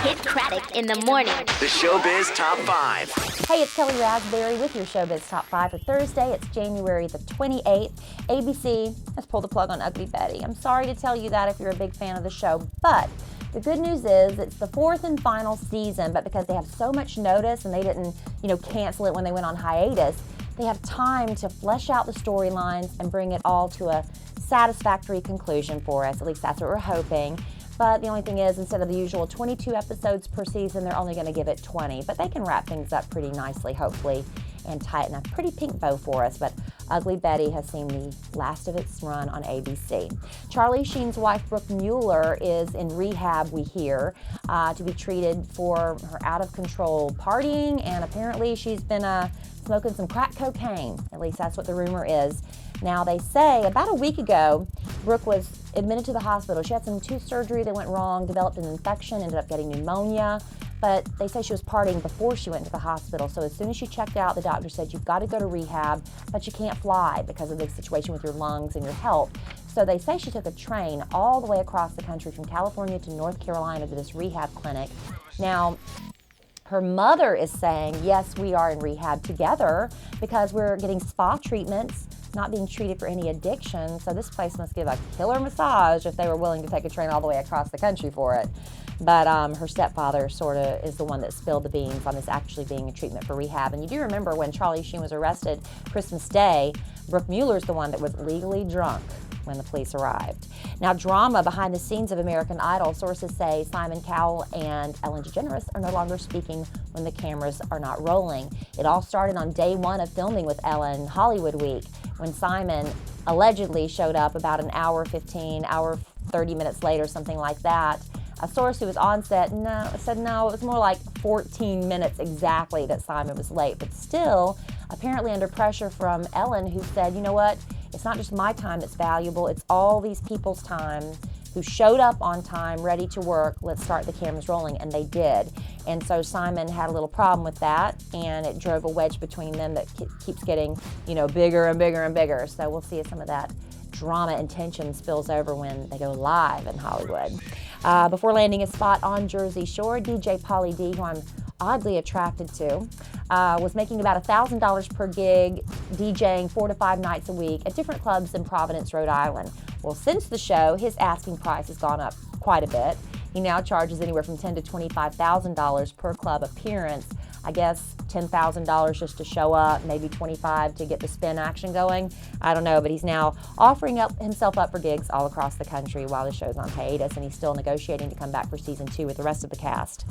Kidd Kraddick in the morning. The Showbiz Top 5. Hey, it's Kellie Rasberry with your Showbiz Top 5 for Thursday. It's January the 28th. ABC has pulled the plug on Ugly Betty. I'm sorry to tell you that if you're a big fan of the show, but the good news is it's the fourth and final season, but because they have so much notice and they didn't, cancel it when they went on hiatus, they have time to flesh out the storylines and bring it all to a satisfactory conclusion for us. At least that's what we're hoping. But the only thing is, instead of the usual 22 episodes per season, they're only going to give it 20. But they can wrap things up pretty nicely, hopefully, and tighten a pretty pink bow for us. But Ugly Betty has seen the last of its run on ABC. Charlie Sheen's wife, Brooke Mueller, is in rehab, we hear, to be treated for her out-of-control partying, and apparently she's been smoking some crack cocaine. At least that's what the rumor is. Now, they say about a week ago, Brooke was admitted to the hospital. She had some tooth surgery that went wrong, developed an infection, ended up getting pneumonia. But they say she was partying before she went to the hospital. So as soon as she checked out, the doctor said, you've got to go to rehab, but you can't fly because of the situation with your lungs and your health. So they say she took a train all the way across the country from California to North Carolina to this rehab clinic. Now, her mother is saying, yes, we are in rehab together because we're getting spa treatments, not being treated for any addiction. So this place must give a killer massage if they were willing to take a train all the way across the country for it. But her stepfather sort of is the one that spilled the beans on this actually being a treatment for rehab. And you do remember when Charlie Sheen was arrested Christmas Day, Brooke Mueller's the one that was legally drunk when the police arrived. Now, drama behind the scenes of American Idol. Sources say Simon Cowell and Ellen DeGeneres are no longer speaking when the cameras are not rolling. It all started on day one of filming with Ellen Hollywood Week, when Simon allegedly showed up about an hour 15, hour 30 minutes later, something like that. A source who was on set said no, it was more like 14 minutes exactly that Simon was late. But still, apparently under pressure from Ellen, who said, you know what, it's not just my time that's valuable, it's all these people's time who showed up on time, ready to work. Let's start the cameras rolling, and they did. And so Simon had a little problem with that, and it drove a wedge between them that keeps getting, bigger and bigger and bigger. So we'll see if some of that drama and tension spills over when they go live in Hollywood. Before landing a spot on Jersey Shore, DJ Pauly D, who I'm oddly attracted to, was making about $1,000 per gig, DJing 4 to 5 nights a week at different clubs in Providence, Rhode Island. Well, since the show, his asking price has gone up quite a bit. He now charges anywhere from $10,000 to $25,000 per club appearance. I guess $10,000 just to show up, maybe $25,000 to get the spin action going. I don't know, but he's now offering himself up for gigs all across the country while the show's on hiatus, and he's still negotiating to come back for season 2 with the rest of the cast.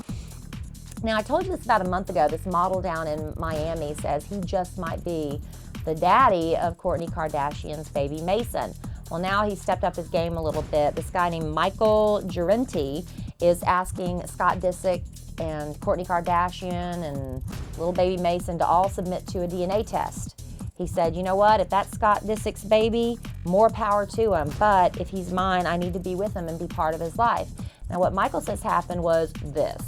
Now, I told you this about a month ago. This model down in Miami says he just might be the daddy of Kourtney Kardashian's baby Mason. Well, now he's stepped up his game a little bit. This guy named Michael Gerenti is asking Scott Disick and Kourtney Kardashian and little baby Mason to all submit to a DNA test. He said, you know what, if that's Scott Disick's baby, more power to him. But if he's mine, I need to be with him and be part of his life. Now, what Michael says happened was this.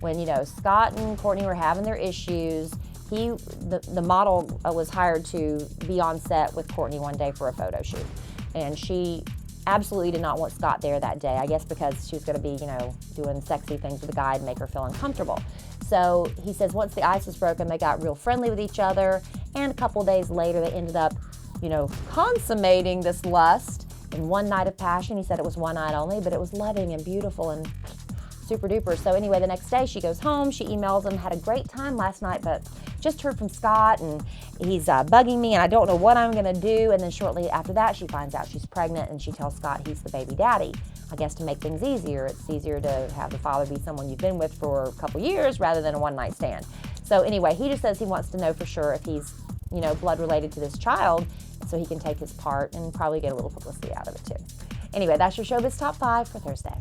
When, Scott and Kourtney were having their issues, the model was hired to be on set with Kourtney one day for a photo shoot. And she absolutely did not want Scott there that day, I guess because she was going to be, doing sexy things with the guy to make her feel uncomfortable. So he says once the ice was broken, they got real friendly with each other, and a couple days later they ended up, consummating this lust in one night of passion. He said it was one night only, but it was loving and beautiful and super duper. So anyway, the next day she goes home, she emails him, had a great time last night, but just heard from Scott and he's bugging me and I don't know what I'm gonna do. And then shortly after that, she finds out she's pregnant and she tells Scott he's the baby daddy. I guess to make things easier, it's easier to have the father be someone you've been with for a couple years rather than a one-night stand. So anyway, he just says he wants to know for sure if he's, blood related to this child so he can take his part and probably get a little publicity out of it too. Anyway, that's your Showbiz Top 5 for Thursday.